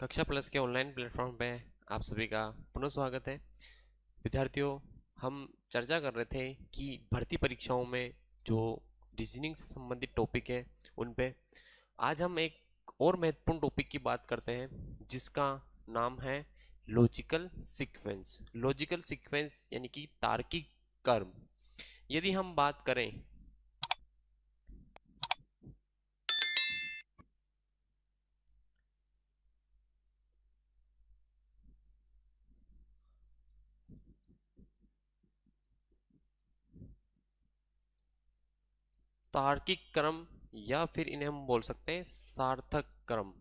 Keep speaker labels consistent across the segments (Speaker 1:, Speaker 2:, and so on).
Speaker 1: कक्षा प्लस के online platform पे आप सभी का पुनः स्वागत है। विद्यार्थियों, हम चर्चा कर रहे थे कि भर्ती परीक्षाओं में जो रीजनिंग से संबंधित टॉपिक है उन पे आज हम एक और महत्वपूर्ण टॉपिक की बात करते हैं जिसका नाम है लॉजिकल सीक्वेंस। लॉजिकल सीक्वेंस यानी कि तार्किक क्रम। यदि हम बात करें तार्किक क्रम या फिर इन्हें हम बोल सकते हैं सार्थक क्रम।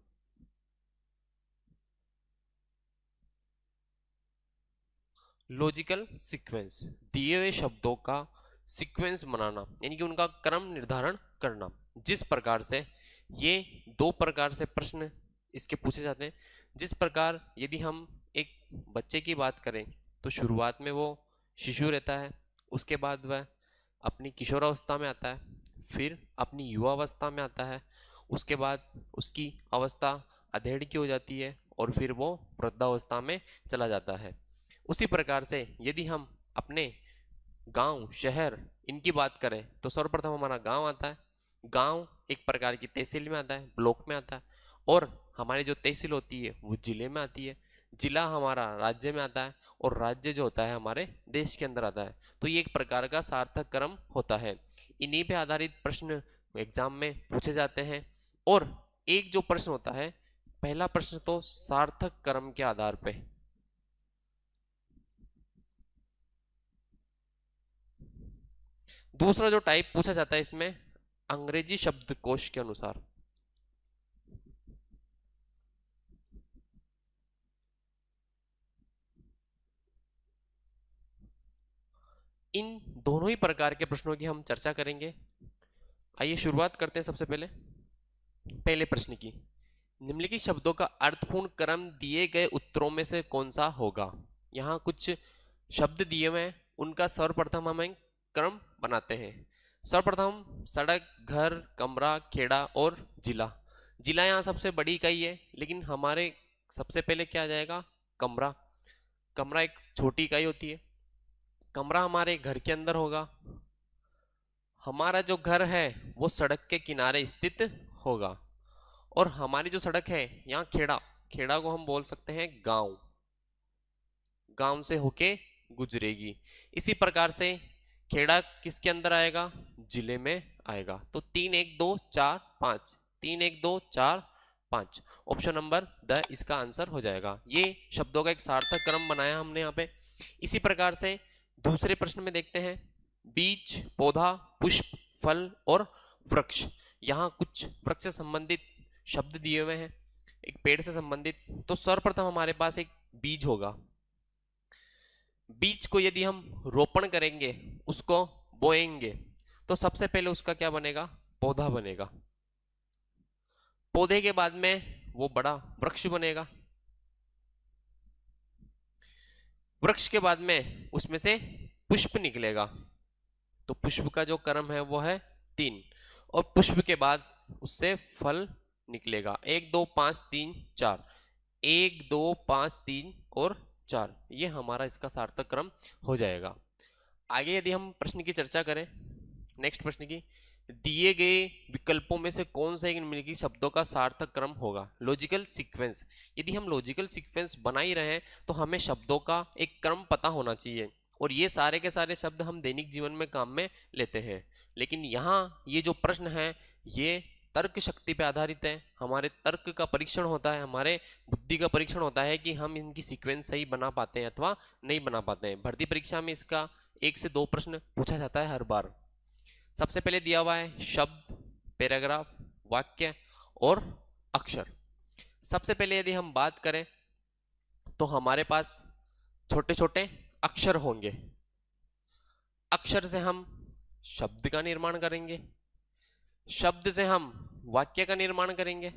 Speaker 1: लॉजिकल सीक्वेंस दिए हुए शब्दों का सीक्वेंस बनाना यानी कि उनका क्रम निर्धारण करना। जिस प्रकार से ये दो प्रकार से प्रश्न इसके पूछे जाते हैं। जिस प्रकार यदि हम एक बच्चे की बात करें तो शुरुआत में वो शिशु रहता है, उसके बाद वह अपनी किशोरावस्था में आता है, फिर अपनी युवावस्था में आता है, उसके बाद उसकी अवस्था अधेड़ की हो जाती है और फिर वो वृद्धावस्था में चला जाता है। उसी प्रकार से यदि हम अपने गांव शहर इनकी बात करें तो सर्वप्रथम हमारा गांव आता है। गांव एक प्रकार की तहसील में आता है, ब्लॉक में आता है, और हमारी जो तहसील होती है वो जिले में आती है। जिला हमारा राज्य में आता है और राज्य जो होता है हमारे देश के अंदर आता है। तो ये एक प्रकार का सार्थक क्रम होता है। इन्हीं पे आधारित प्रश्न एग्जाम में पूछे जाते हैं। और एक जो प्रश्न होता है, पहला प्रश्न तो सार्थक क्रम के आधार पर। दूसरा जो टाइप पूछा जाता है इसमें अंग्रेजी शब्दकोश के अनुसार। इन दोनों ही प्रकार के प्रश्नों की हम चर्चा करेंगे। आइए शुरुआत करते हैं सबसे पहले पहले प्रश्न की। निम्नलिखित शब्दों का अर्थपूर्ण क्रम दिए गए उत्तरों में से कौन सा होगा। यहाँ कुछ शब्द दिए हुए हैं, उनका सर्वप्रथम हम एक क्रम बनाते हैं। सर्वप्रथम सड़क, घर, कमरा, खेड़ा और जिला। जिला यहाँ सबसे बड़ी इकाई है, लेकिन हमारे सबसे पहले क्या आ जाएगा, कमरा। कमरा एक छोटी इकाई होती है। कमरा हमारे घर के अंदर होगा। हमारा जो घर है वो सड़क के किनारे स्थित होगा। और हमारी जो सड़क है यहाँ खेड़ा, खेड़ा को हम बोल सकते हैं गांव, गांव से होके गुजरेगी। इसी प्रकार से खेड़ा किसके अंदर आएगा, जिले में आएगा। तो 3 1 2 4 5, 3 1 2 4 5, ऑप्शन नंबर द इसका आंसर हो जाएगा। ये शब्दों का एक सार्थक क्रम बनाया हमने यहाँ पे। इसी प्रकार से दूसरे प्रश्न में देखते हैं, बीज, पौधा, पुष्प, फल और वृक्ष। यहाँ कुछ वृक्ष से संबंधित शब्द दिए हुए हैं, एक पेड़ से संबंधित। तो सर्वप्रथम हमारे पास एक बीज होगा। बीज को यदि हम रोपण करेंगे, उसको बोएंगे, तो सबसे पहले उसका क्या बनेगा, पौधा बनेगा। पौधे के बाद में वो बड़ा वृक्ष बनेगा। वृक्ष के बाद में उसमें से पुष्प निकलेगा। तो पुष्प का जो क्रम है वो है 3। और पुष्प के बाद उससे फल निकलेगा 1 2 5 3 4, 1 2 5 3 और 4। ये हमारा इसका सार्थक क्रम हो जाएगा। आगे यदि हम प्रश्न की चर्चा करें, नेक्स्ट प्रश्न की, दिए गए विकल्पों में से कौन सा एक निम्नलिखित शब्दों का सार्थक क्रम होगा। Logical sequence. यदि हम लॉजिकल सीक्वेंस बना ही रहे हैं तो हमें शब्दों का एक क्रम पता होना चाहिए। और ये सारे के सारे शब्द हम दैनिक जीवन में काम में लेते हैं। लेकिन यहाँ ये जो प्रश्न है ये तर्क शक्ति पे आधारित है। हमारे तर्क का परीक्षण होता है, हमारे बुद्धि का परीक्षण होता है कि हम इनकी सीक्वेंस सही बना पाते हैं अथवा नहीं बना पाते हैं। भर्ती परीक्षा में इसका 1 से 2 प्रश्न पूछा जाता है हर बार। सबसे पहले दिया हुआ है शब्द, पैराग्राफ, वाक्य और अक्षर। सबसे पहले यदि हम बात करें तो हमारे पास छोटे छोटे अक्षर होंगे। अक्षर से हम शब्द का निर्माण करेंगे, शब्द से हम वाक्य का निर्माण करेंगे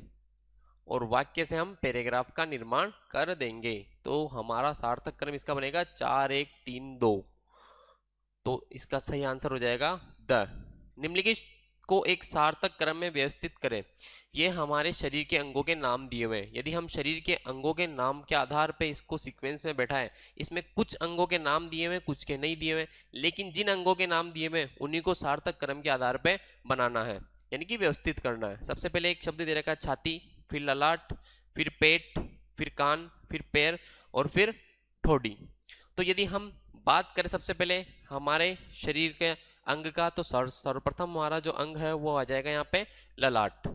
Speaker 1: और वाक्य से हम पैराग्राफ का निर्माण कर देंगे। तो हमारा सार्थक क्रम इसका बनेगा 4 1 3 2। तो इसका सही आंसर हो जाएगा द। निम्नलिखित को एक सार्थक क्रम में व्यवस्थित करें। ये हमारे शरीर के अंगों के नाम दिए हुए हैं। यदि हम शरीर के अंगों के नाम के आधार पे इसको सीक्वेंस में बैठाएं, इसमें कुछ अंगों के नाम दिए हुए, कुछ के नहीं दिए हुए, लेकिन जिन अंगों के नाम दिए हुए उन्हीं को सार्थक क्रम के आधार पे बनाना है, यानी कि व्यवस्थित करना है। सबसे पहले एक शब्द दे रखा है छाती, फिर ललाट, फिर पेट, फिर कान, फिर पैर और फिर ठोड़ी। तो यदि हम बात करें सबसे पहले हमारे शरीर के अंग का, तो सर्वप्रथम हमारा जो अंग है वो आ जाएगा यहाँ पे ललाट।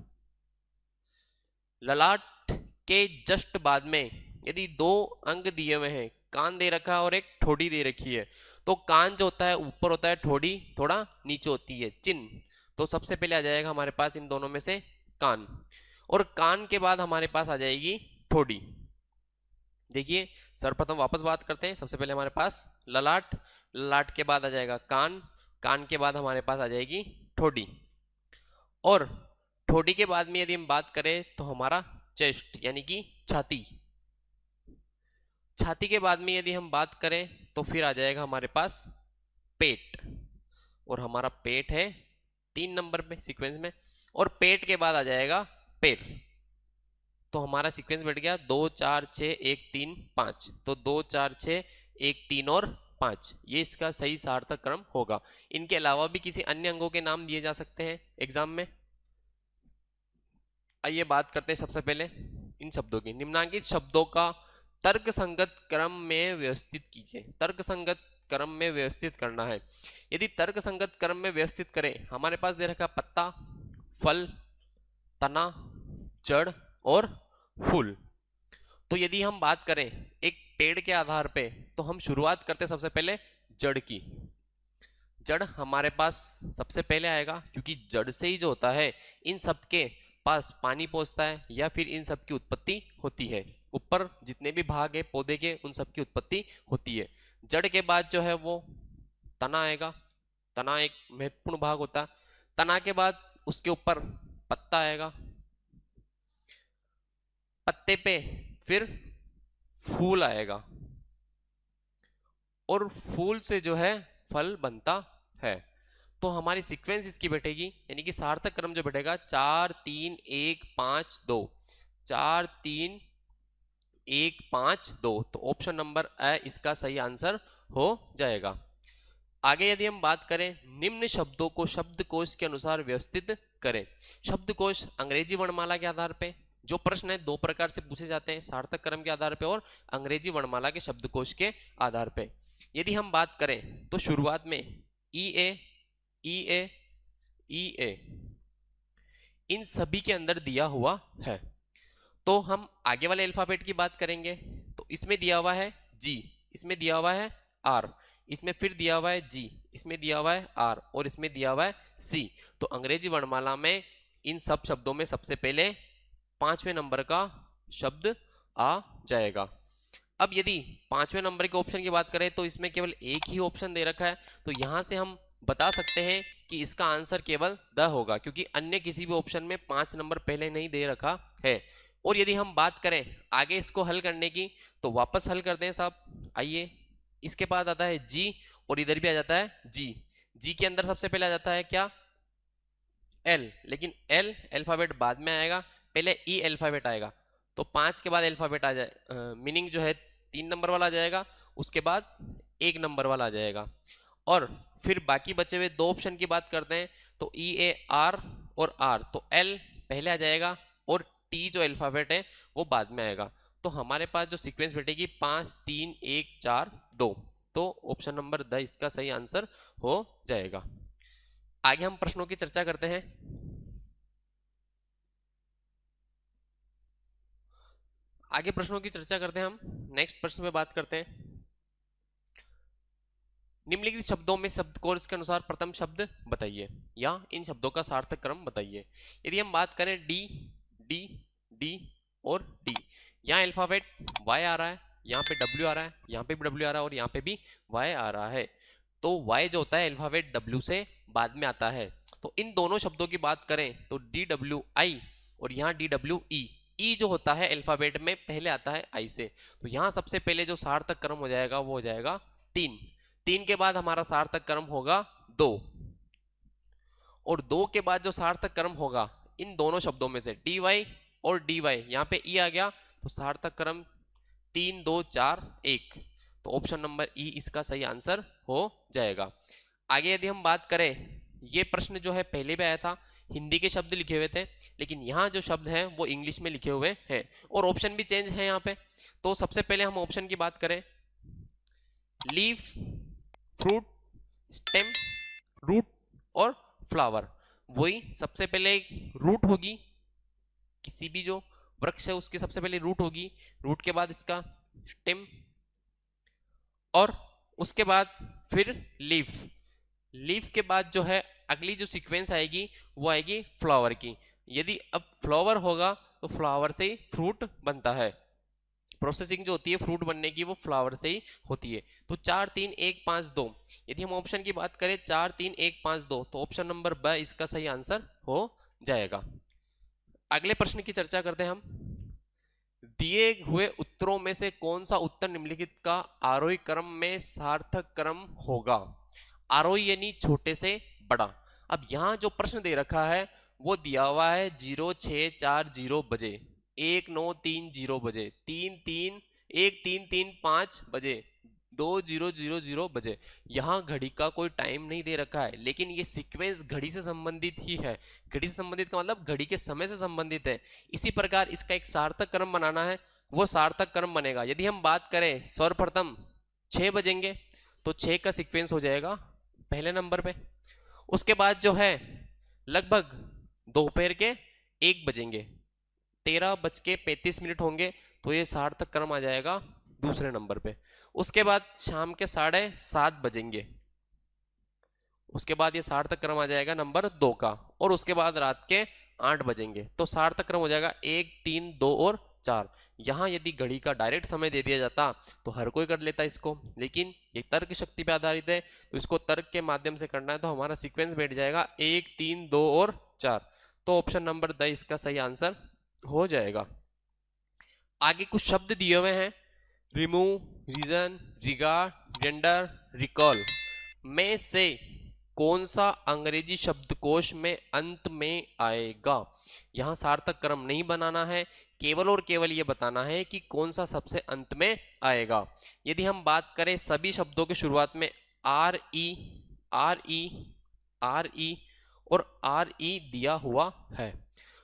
Speaker 1: ललाट के जस्ट बाद में यदि दो अंग दिए हुए हैं, कान दे रखा है और एक ठोड़ी दे रखी है, तो कान जो होता है ऊपर होता है, ठोड़ी थोड़ा नीचे होती है, चिन्ह। तो सबसे पहले आ जाएगा हमारे पास इन दोनों में से कान, और कान के बाद हमारे पास आ जाएगी ठोड़ी। देखिए सर्वप्रथम वापस बात करते हैं। सबसे पहले हमारे पास ललाट, ललाट के बाद आ जाएगा कान, कान के बाद हमारे पास आ जाएगी ठोड़ी, और ठोड़ी के बाद में यदि हम बात करें तो हमारा चेस्ट यानी कि छाती। छाती के बाद में यदि हम बात करें तो फिर आ जाएगा हमारे पास पेट, और हमारा पेट है 3 नंबर पे सीक्वेंस में, और पेट के बाद आ जाएगा पैर। तो हमारा सीक्वेंस बैठ गया 2 4 6 1 3 5। तो 2 4 6 1 3 और 5, ये इसका सही सार्थक क्रम होगा। इनके अलावा भी किसी अन्य अंगों के नाम दिए जा सकते हैं एग्जाम में। आइए बात करते हैं सबसे पहले इन शब्दों की। निम्नांकित शब्दों का तर्क संगत क्रम में व्यवस्थित कीजिए। तर्क संगत क्रम में व्यवस्थित करना है। यदि तर्क संगत क्रम में व्यवस्थित करें, हमारे पास दे रखा पत्ता, फल, तना, जड़ और फूल। तो यदि हम बात करें एक पेड़ के आधार पे, तो हम शुरुआत करते हैं सबसे पहले जड़ की। जड़ हमारे पास सबसे पहले आएगा, क्योंकि जड़ से ही जो होता है इन सबके पास पानी पहुंचता है, या फिर इन सब की उत्पत्ति होती है। ऊपर जितने भी भाग है पौधे के, उन सब की उत्पत्ति होती है। जड़ के बाद जो है वो तना आएगा। तना एक महत्वपूर्ण भाग होता है। तना के बाद उसके ऊपर पत्ता आएगा, पत्ते पे फिर फूल आएगा, और फूल से जो है फल बनता है। तो हमारी सीक्वेंस इसकी बैठेगी, यानी कि सार्थक क्रम जो बैठेगा 4 3 1 5 2, 4 3 1 5 2। तो ऑप्शन नंबर ए इसका सही आंसर हो जाएगा। आगे यदि हम बात करें, निम्न शब्दों को शब्दकोश के अनुसार व्यवस्थित करें। शब्दकोश अंग्रेजी वर्णमाला के आधार पे, जो प्रश्न है 2 प्रकार से पूछे जाते हैं, सार्थक क्रम के आधार पे और अंग्रेजी वर्णमाला के शब्दकोश के आधार पे। यदि हम बात करें तो शुरुआत में ई ए, ई ए, ई ए, इन सभी के अंदर दिया हुआ है। तो हम आगे वाले अल्फाबेट की बात करेंगे, तो इसमें दिया हुआ है जी, इसमें दिया हुआ है आर, इसमें फिर दिया हुआ है जी, इसमें दिया हुआ है आर, और इसमें दिया हुआ है सी। तो अंग्रेजी वर्णमाला में इन सब शब्दों में सबसे पहले 5वें नंबर का शब्द आ जाएगा। अब यदि 5वें नंबर के ऑप्शन की बात करें तो इसमें केवल एक ही ऑप्शन दे रखा है, तो यहां से हम बता सकते हैं कि इसका आंसर केवल द होगा, क्योंकि अन्य किसी भी ऑप्शन में 5 नंबर पहले नहीं दे रखा है। और यदि हम बात करें आगे इसको हल करने की, तो वापस हल करते हैं साहब। आइए, इसके बाद आता है जी, और इधर भी आ जाता है जी। जी के अंदर सबसे पहले आ जाता है क्या, एल, लेकिन एल अल्फाबेट बाद में आएगा, पहले ई अल्फाबेट आएगा। तो 5 के बाद अल्फाबेट आ जाए, मीनिंग जो है 3 नंबर वाला आ जाएगा, उसके बाद 1 नंबर वाला आ जाएगा। और फिर बाकी बचे हुए 2 ऑप्शन की बात करते हैं, तो ई ए आर और आर, तो एल पहले आ जाएगा और टी जो अल्फाबेट है वो बाद में आएगा। तो हमारे पास जो सीक्वेंस बैठेगी 5 3 1 4 2, तो ऑप्शन नंबर द इसका सही आंसर हो जाएगा। आगे हम प्रश्नों की चर्चा करते हैं। आगे प्रश्नों की चर्चा करते हैं हम। नेक्स्ट प्रश्न में बात करते हैं, निम्नलिखित शब्दों में शब्दकोश के अनुसार प्रथम शब्द बताइए, या इन शब्दों का सार्थक क्रम बताइए। यदि हम बात करें डी, डी, डी और डी, यहाँ अल्फाबेट वाई आ रहा है, यहाँ पे डब्ल्यू आ रहा है, यहाँ पे भी डब्ल्यू आ रहा है, और यहाँ पे भी वाई आ रहा है। तो वाई जो होता है अल्फाबेट डब्ल्यू से बाद में आता है। तो इन दोनों शब्दों की बात करें तो डी डब्ल्यू आई और यहाँ डी डब्ल्यू ई, ई जो होता है अल्फाबेट में पहले आता है आई से। तो यहाँ सबसे पहले जो सार्थक क्रम हो जाएगा वो हो जाएगा 3। 3 के बाद हमारा सार्थक क्रम होगा 2, और 2 के बाद जो सार्थक क्रम होगा इन दोनों शब्दों में से dy और dy, यहाँ पे e आ गया तो सार्थक क्रम 3 2 4 1, तो ऑप्शन नंबर ई इसका सही आंसर हो जाएगा। आगे यदि हम बात करें, ये प्रश्न जो है पहले भी आया था, हिंदी के शब्द लिखे हुए थे, लेकिन यहाँ जो शब्द हैं वो इंग्लिश में लिखे हुए हैं और ऑप्शन भी चेंज है यहाँ पे। तो सबसे पहले हम ऑप्शन की बात करें, लीफ, फ्रूट, स्टेम, रूट और फ्लावर। वही सबसे पहले रूट होगी, किसी भी जो वृक्ष है उसकी सबसे पहले रूट होगी, रूट के बाद इसका स्टेम और उसके बाद फिर लीफ, लीफ के बाद जो है अगली जो सीक्वेंस आएगी वो आएगी फ्लावर की। यदि अब फ्लावर होगा तो फ्लावर से ही फ्रूट बनता है, प्रोसेसिंग जो होती है फ्रूट बनने की वो फ्लावर से ही होती है। तो 4 3 1 5 2, यदि हम ऑप्शन की बात करें 4 3 1 5 2, तो ऑप्शन नंबर ब इसका सही आंसर हो जाएगा। अगले प्रश्न की चर्चा करते हैं हम, दिए हुए उत्तरों में से कौन सा उत्तर निम्नलिखित का आरोही क्रम में सार्थक क्रम होगा। आरोही यानी छोटे से बड़ा। अब यहां जो प्रश्न दे रखा है वो दिया हुआ है 0640 बजे, 1930 बजे, 1335 बजे, 2000 बजे। यहाँ घड़ी का कोई टाइम नहीं दे रखा है, लेकिन ये सीक्वेंस घड़ी से संबंधित ही है। घड़ी से संबंधित का मतलब घड़ी के समय से संबंधित है। इसी प्रकार इसका एक सार्थक क्रम बनाना है, वो सार्थक क्रम बनेगा। यदि हम बात करें सर्वप्रथम 6 बजेंगे तो 6 का सीक्वेंस हो जाएगा पहले नंबर पे। उसके बाद जो है लगभग दोपहर के 1 बजेंगे, 13:35 होंगे तो ये सार्थक क्रम आ जाएगा दूसरे नंबर पे। उसके बाद शाम के 7:30 बजेंगे, उसके बाद ये सार्थक क्रम आ जाएगा नंबर 2 का। और उसके बाद रात के 8 बजेंगे तो सार्थक क्रम हो जाएगा 1 3 2 और 4। यहाँ यदि घड़ी का डायरेक्ट समय दे दिया जाता तो हर कोई कर लेता इसको, लेकिन ये तर्क शक्ति पे आधारित है तो इसको तर्क के माध्यम से करना है, तो हमारा सीक्वेंस बैठ जाएगा 1 3 2 और 4, तो ऑप्शन नंबर द इसका सही आंसर हो जाएगा। आगे कुछ शब्द दिए हुए हैं, remove, reason, regard, gender, recall में से कौन सा अंग्रेजी शब्दकोश में अंत में आएगा। यहां सार्थक क्रम नहीं बनाना है, केवल और केवल ये बताना है कि कौन सा सबसे अंत में आएगा। यदि हम बात करें सभी शब्दों के शुरुआत में आर ई और आर ई दिया हुआ है,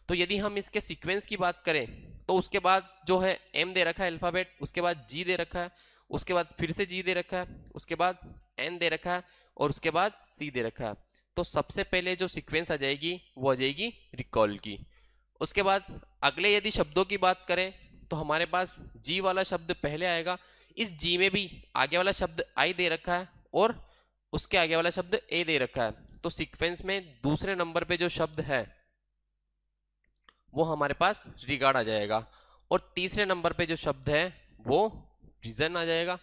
Speaker 1: तो यदि हम इसके सीक्वेंस की बात करें तो उसके बाद जो है एम दे रखा है अल्फाबेट, उसके बाद जी दे रखा है, उसके बाद फिर से जी दे रखा है, उसके बाद एन दे रखा है और उसके बाद सी दे रखा है। तो सबसे पहले जो सीक्वेंस आ जाएगी वो आ जाएगी रिकॉल की। उसके बाद अगले यदि शब्दों की बात करें तो हमारे पास जी वाला शब्द पहले आएगा। इस जी में भी आगे वाला शब्द आई दे रखा है और उसके आगे वाला शब्द ए दे रखा है, तो सीक्वेंस में दूसरे नंबर पे जो शब्द है वो हमारे पास रिगार्ड आ जाएगा और तीसरे नंबर पे जो शब्द है वो रीजन आ जाएगा।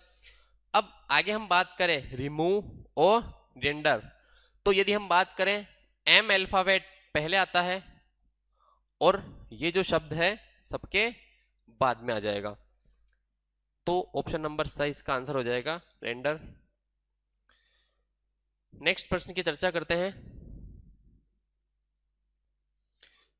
Speaker 1: अब आगे हम बात करें रिमूव और जेंडर, तो यदि हम बात करें एम अल्फाबेट पहले आता है और ये जो शब्द है सबके बाद में आ जाएगा, तो ऑप्शन नंबर सही इसका आंसर हो जाएगा रेंडर। नेक्स्ट प्रश्न की चर्चा करते हैं,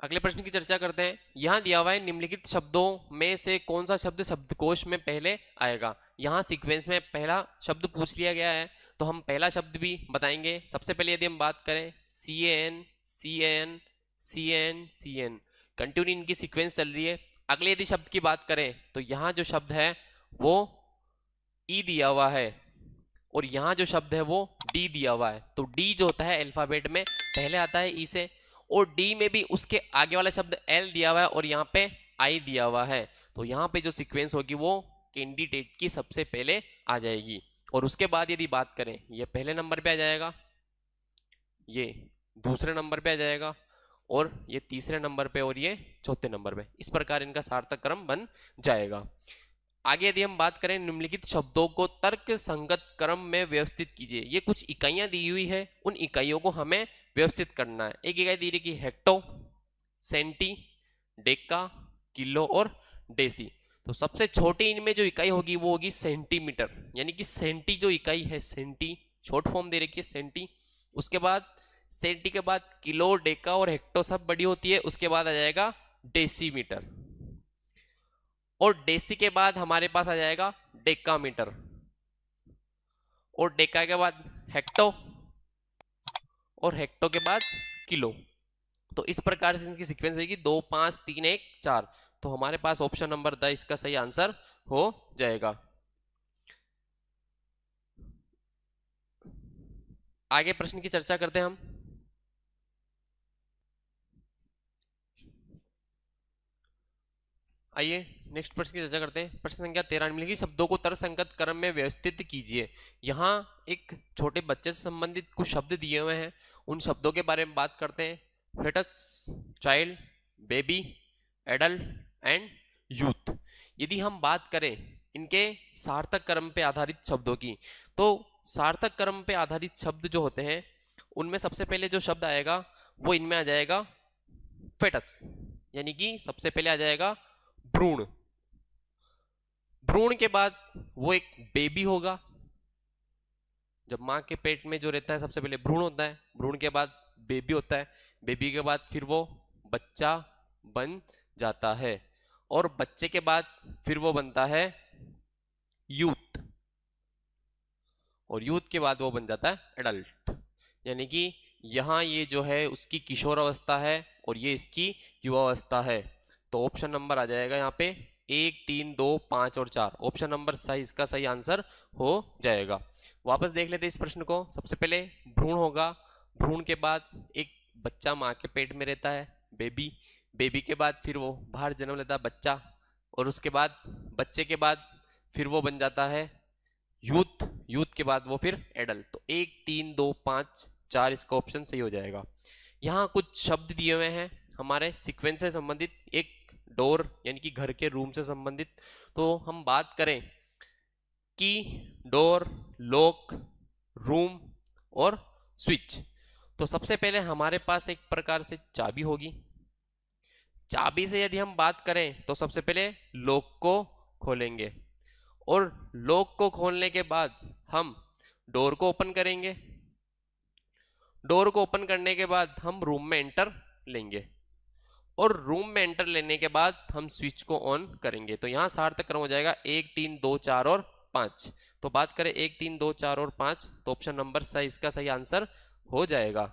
Speaker 1: अगले प्रश्न की चर्चा करते हैं। यहां दिया हुआ है निम्नलिखित शब्दों में से कौन सा शब्द शब्दकोश में पहले आएगा। यहां सीक्वेंस में पहला शब्द पूछ लिया गया है तो हम पहला शब्द भी बताएंगे। सबसे पहले यदि हम बात करें CAN CAN CAN CN, continue इनकी सीक्वेंस चल रही है। अगले यदि शब्द की बात करें तो यहाँ जो शब्द है वो E दिया हुआ है और यहाँ जो शब्द है वो D दिया हुआ है, तो D जो होता है अल्फाबेट में पहले आता है E से और D में भी उसके आगे वाला शब्द L दिया हुआ है और यहाँ पे I दिया हुआ है, तो यहाँ पे जो सीक्वेंस होगी वो कैंडिडेट की सबसे पहले आ जाएगी। और उसके बाद यदि बात करें ये पहले नंबर पे आ जाएगा, ये दूसरे नंबर पे आ जाएगा और ये तीसरे नंबर पे और ये चौथे नंबर पे। इस प्रकार इनका सार्थक क्रम बन जाएगा। आगे यदि हम बात करें निम्नलिखित शब्दों को तर्क संगत क्रम में व्यवस्थित कीजिए। ये कुछ इकाइयां दी हुई है, उन इकाइयों को हमें व्यवस्थित करना है। एक इकाई दी रही हेक्टो, सेंटी, डेका, किलो और डेसी। तो सबसे छोटी इनमें जो इकाई होगी वो होगी सेंटीमीटर, यानी कि सेंटी जो इकाई है, सेंटी शॉर्ट फॉर्म दे रखी है सेंटी। उसके बाद सेंटी के बाद किलो, डेका और हेक्टो सब बड़ी होती है, उसके बाद आ जाएगा डेसीमीटर, और डेसी के बाद हमारे पास आ जाएगा डेकामीटर, और डेका के बाद हेक्टो, और हेक्टो के बाद किलो। तो इस प्रकार से इसकी सीक्वेंस होगी 2 5 3 1 4। तो हमारे पास ऑप्शन नंबर द इसका सही आंसर हो जाएगा। आगे प्रश्न की चर्चा करते हैं हम। आइए नेक्स्ट प्रश्न की चर्चा करते हैं। प्रश्न संख्या 13 मिलेगी, शब्दों को तर्कसंगत क्रम में व्यवस्थित कीजिए। यहाँ एक छोटे बच्चे से संबंधित कुछ शब्द दिए हुए हैं, उन शब्दों के बारे में बात करते हैं। Foetus, child, baby, adult and youth. यदि हम बात करें इनके सार्थक क्रम पे आधारित शब्दों की, तो सार्थक क्रम पे आधारित शब्द जो होते हैं उनमें सबसे पहले जो शब्द आएगा वो इनमें आ जाएगा फेटस, यानी कि सबसे पहले आ जाएगा भ्रूण। भ्रूण के बाद वो एक बेबी होगा, जब मां के पेट में जो रहता है सबसे पहले भ्रूण होता है, भ्रूण के बाद बेबी होता है, बेबी के बाद फिर वो बच्चा बन जाता है, और बच्चे के बाद फिर वो बनता है यूथ, और यूथ के बाद वो बन जाता है एडल्ट। यानी कि यहां ये जो है उसकी किशोर अवस्था है और ये इसकी युवा अवस्था है। तो ऑप्शन नंबर आ जाएगा यहाँ पे 1 3 2 5 और 4। ऑप्शन नंबर सही इसका सही आंसर हो जाएगा। वापस देख लेते हैं इस प्रश्न को। सबसे पहले भ्रूण होगा, भ्रूण के बाद एक बच्चा माँ के पेट में रहता है, बेबी, बेबी के बाद फिर वो बाहर जन्म लेता है बच्चा, और उसके बाद बच्चे के बाद फिर वो बन जाता है यूथ, यूथ के बाद वो फिर एडल्ट। तो 1 3 2 5 4 इसका ऑप्शन सही हो जाएगा। यहाँ कुछ शब्द दिए हुए हैं हमारे सीक्वेंस से संबंधित, एक डोर यानी कि घर के रूम से संबंधित। तो हम बात करें की, डोर, लॉक, रूम और स्विच। तो सबसे पहले हमारे पास एक प्रकार से चाबी होगी। चाबी से यदि हम बात करें तो सबसे पहले लॉक को खोलेंगे, और लॉक को खोलने के बाद हम डोर को ओपन करेंगे, डोर को ओपन करने के बाद हम रूम में एंटर लेंगे, और रूम में एंटर लेने के बाद हम स्विच को ऑन करेंगे। तो यहां सार्थक क्रम हो जाएगा 1 3 2 4 और 5। तो बात करें 1 3 2 4 और 5, तो ऑप्शन नंबर सही इसका सही आंसर हो जाएगा।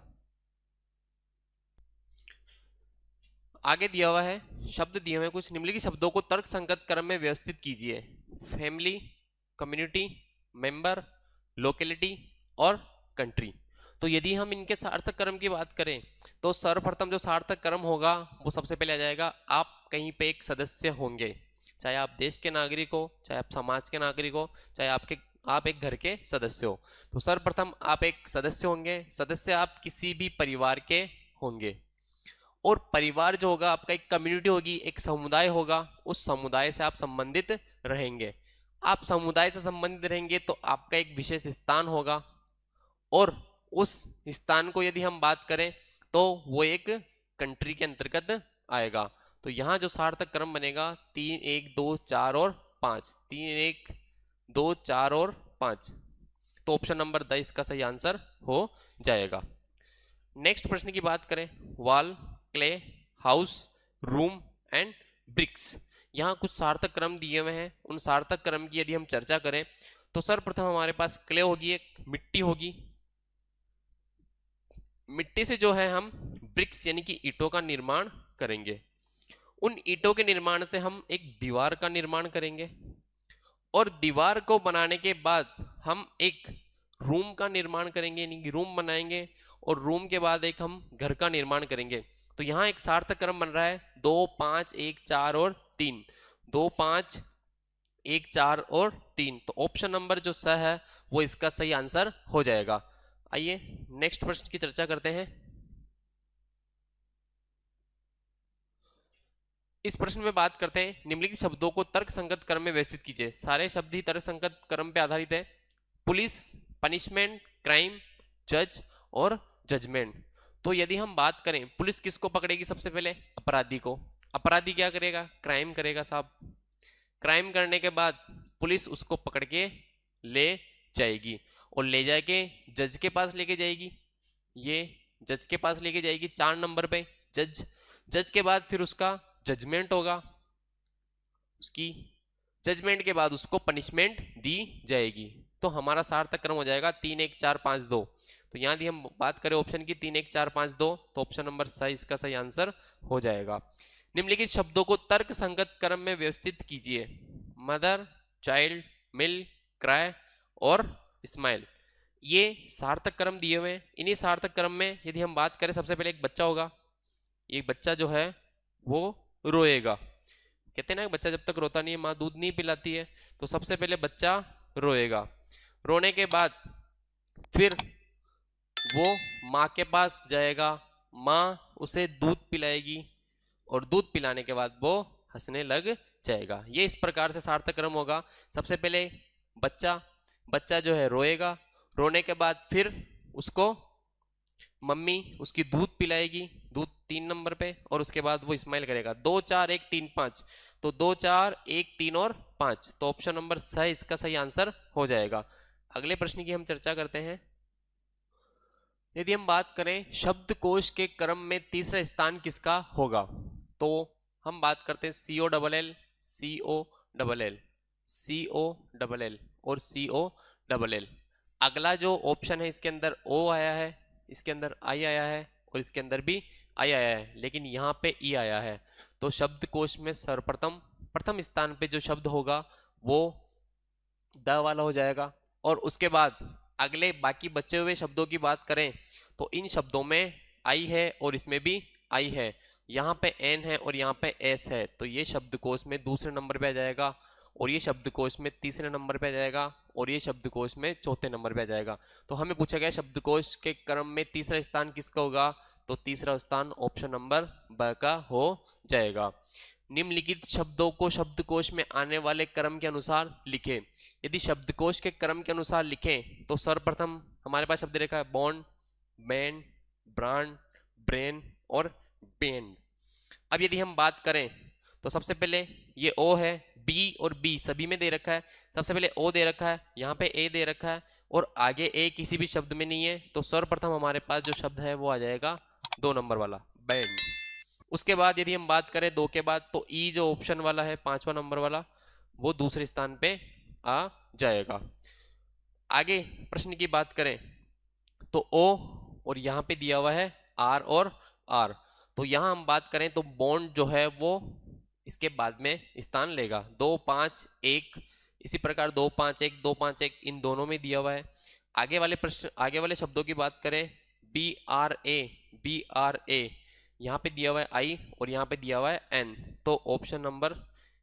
Speaker 1: आगे दिया हुआ है शब्द दिए हुए कुछ निम्नलिखित शब्दों को तर्क संगत क्रम में व्यवस्थित कीजिए। फैमिली, कम्युनिटी, मेंबर, लोकेलिटी और कंट्री। तो यदि हम इनके सार्थक क्रम की बात करें तो सर्वप्रथम जो सार्थक क्रम होगा वो सबसे पहले आ जाएगा, आप कहीं पे एक सदस्य होंगे, चाहे आप देश के नागरिक हो, चाहे आप समाज के नागरिक हो, चाहे आप एक घर के सदस्य हो। तो सर्वप्रथम आप एक सदस्य होंगे, सदस्य आप किसी भी परिवार के होंगे, और परिवार जो होगा आपका एक कम्युनिटी होगी, एक समुदाय होगा, उस समुदाय से आप संबंधित रहेंगे। आप समुदाय से संबंधित रहेंगे तो आपका एक विशेष स्थान होगा, और उस स्थान को यदि हम बात करें तो वो एक कंट्री के अंतर्गत आएगा। तो यहाँ जो सार्थक क्रम बनेगा 3 1 2 4 और 5, 3 1 2 4 और 5। तो ऑप्शन नंबर द इसका सही आंसर हो जाएगा। नेक्स्ट प्रश्न की बात करें, wall, clay, house, room and bricks. यहाँ कुछ सार्थक क्रम दिए हुए हैं, उन सार्थक क्रम की यदि हम चर्चा करें तो सर्वप्रथम हमारे पास क्ले होगी, एक मिट्टी होगी, मिट्टी से जो है हम ब्रिक्स यानी कि ईंटों का निर्माण करेंगे, उन ईंटों के निर्माण से हम एक दीवार का निर्माण करेंगे, और दीवार को बनाने के बाद हम एक रूम का निर्माण करेंगे यानी कि रूम बनाएंगे, और रूम के बाद एक हम घर का निर्माण करेंगे। तो यहाँ एक सार्थक क्रम बन रहा है 2 5 1 4 और 3, 2 5 1 4 और 3। तो ऑप्शन नंबर जो सही है वो इसका सही आंसर हो जाएगा। आइए नेक्स्ट प्रश्न की चर्चा करते हैं। इस प्रश्न में बात करते हैं, निम्नलिखित शब्दों को तर्क संगत क्रम में व्यवस्थित कीजिए। सारे शब्द ही तर्क संगत क्रम पे आधारित है। पुलिस, पनिशमेंट, क्राइम, जज और जजमेंट। तो यदि हम बात करें, पुलिस किसको पकड़ेगी? सबसे पहले अपराधी को। अपराधी क्या करेगा? क्राइम करेगा साहब। क्राइम करने के बाद पुलिस उसको पकड़ के ले जाएगी, और ले जाके जज के पास लेके जाएगी। ये जज के पास लेके जाएगी 4 नंबर पे, जज। जज के बाद फिर उसका जजमेंट होगा, उसकी जजमेंट के बाद उसको पनिशमेंट दी जाएगी। तो हमारा सार्थक क्रम हो जाएगा 3 1 4 5 2। तो यहाँ यदि हम बात करें ऑप्शन की 3 1 4 5 2, तो ऑप्शन नंबर सही इसका सही आंसर हो जाएगा। निम्नलिखित शब्दों को तर्क संगत क्रम में व्यवस्थित कीजिए। मदर, चाइल्ड, मिल, क्राई और स्माइल, ये सार्थक क्रम दिए हुए हैं। इन्हीं सार्थक क्रम में यदि हम बात करें, सबसे पहले एक बच्चा होगा, एक बच्चा जो है वो रोएगा। कहते हैं ना बच्चा जब तक रोता नहीं है माँ दूध नहीं पिलाती है, तो सबसे पहले बच्चा रोएगा। रोने के बाद फिर वो माँ के पास जाएगा, माँ उसे दूध पिलाएगी और दूध पिलाने के बाद वो हंसने लग जाएगा। ये इस प्रकार से सार्थक क्रम होगा। सबसे पहले बच्चा जो है रोएगा, रोने के बाद फिर उसको मम्मी उसकी दूध पिलाएगी, दूध 3 नंबर पे, और उसके बाद वो स्माइल करेगा। 2 4 1 3 5, तो 2 4 1 3 और 5, तो ऑप्शन नंबर सही इसका सही आंसर हो जाएगा। अगले प्रश्न की हम चर्चा करते हैं। यदि हम बात करें शब्दकोश के क्रम में तीसरा स्थान किसका होगा, तो हम बात करते हैं CO double L, CO double L, CO double L और CO डबल एल। अगला जो ऑप्शन है इसके अंदर O आया है, इसके अंदर I आया है और इसके अंदर भी I आया है, लेकिन यहाँ पे E आया है। तो शब्दकोश में सर्वप्रथम प्रथम स्थान पे जो शब्द होगा वो द वाला हो जाएगा। और उसके बाद अगले बाकी बचे हुए शब्दों की बात करें तो इन शब्दों में आई है और इसमें भी आई है, यहाँ पे एन है और यहाँ पे एस है, तो ये शब्दकोश में दूसरे नंबर पे आ जाएगा, और ये शब्दकोश में तीसरे नंबर पे आ जाएगा, और ये शब्दकोश में चौथे नंबर पे आ जाएगा। तो हमें पूछा गया शब्दकोश के क्रम में तीसरा स्थान किसका होगा, तो तीसरा स्थान ऑप्शन नंबर ब का हो जाएगा। निम्नलिखित शब्दों को शब्दकोश में आने वाले क्रम के अनुसार लिखें। यदि शब्दकोश के क्रम के अनुसार लिखें तो सर्वप्रथम हमारे पास शब्द रेखा है बॉन्ड, बैंड, ब्रांड, ब्रेन और बैंड। अब यदि हम बात करें तो सबसे पहले ये ओ है, बी और बी सभी में दे रखा है। सबसे पहले ओ दे रखा है, यहाँ पे ए दे रखा है और आगे ए किसी भी शब्द में नहीं है, तो सर्वप्रथम हमारे पास जो शब्द है वो आ जाएगा 2 नंबर वाला बैंड। उसके बाद यदि हम बात करें 2 के बाद, तो ई जो ऑप्शन वाला है 5वां नंबर वाला, वो दूसरे स्थान पे आ जाएगा। आगे प्रश्न की बात करें तो ओ और यहाँ पे दिया हुआ है आर और आर, तो यहाँ हम बात करें तो बॉन्ड जो है वो इसके बाद में स्थान लेगा। 2 5 1, इसी प्रकार 2 5 1 2 5 1 इन दोनों में दिया हुआ है। आगे वाले प्रश्न, आगे वाले शब्दों की बात करें BRA, यहाँ पे दिया हुआ है आई और यहाँ पे दिया हुआ है एन, तो ऑप्शन नंबर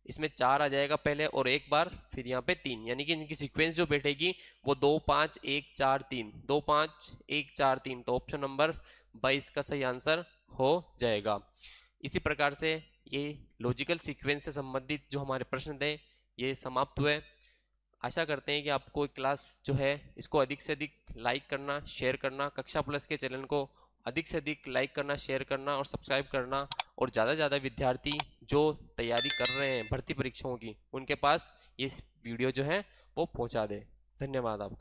Speaker 1: इसमें 4 आ जाएगा पहले और एक बार फिर यहाँ पे 3, यानी कि इनकी सीक्वेंस जो बैठेगी वो 2 5 1 4 3, 2 5 1 4 3, तो ऑप्शन नंबर 22 का सही आंसर हो जाएगा। इसी प्रकार से ये लॉजिकल सीक्वेंस से संबंधित जो हमारे प्रश्न थे ये समाप्त हुए। आशा करते हैं कि आपको क्लास जो है इसको अधिक से अधिक लाइक करना, शेयर करना, कक्षा प्लस के चैनल को अधिक से अधिक लाइक करना, शेयर करना और सब्सक्राइब करना, और ज़्यादा से ज़्यादा विद्यार्थी जो तैयारी कर रहे हैं भर्ती परीक्षाओं की उनके पास ये वीडियो जो है वो पहुंचा दे। धन्यवाद आपका।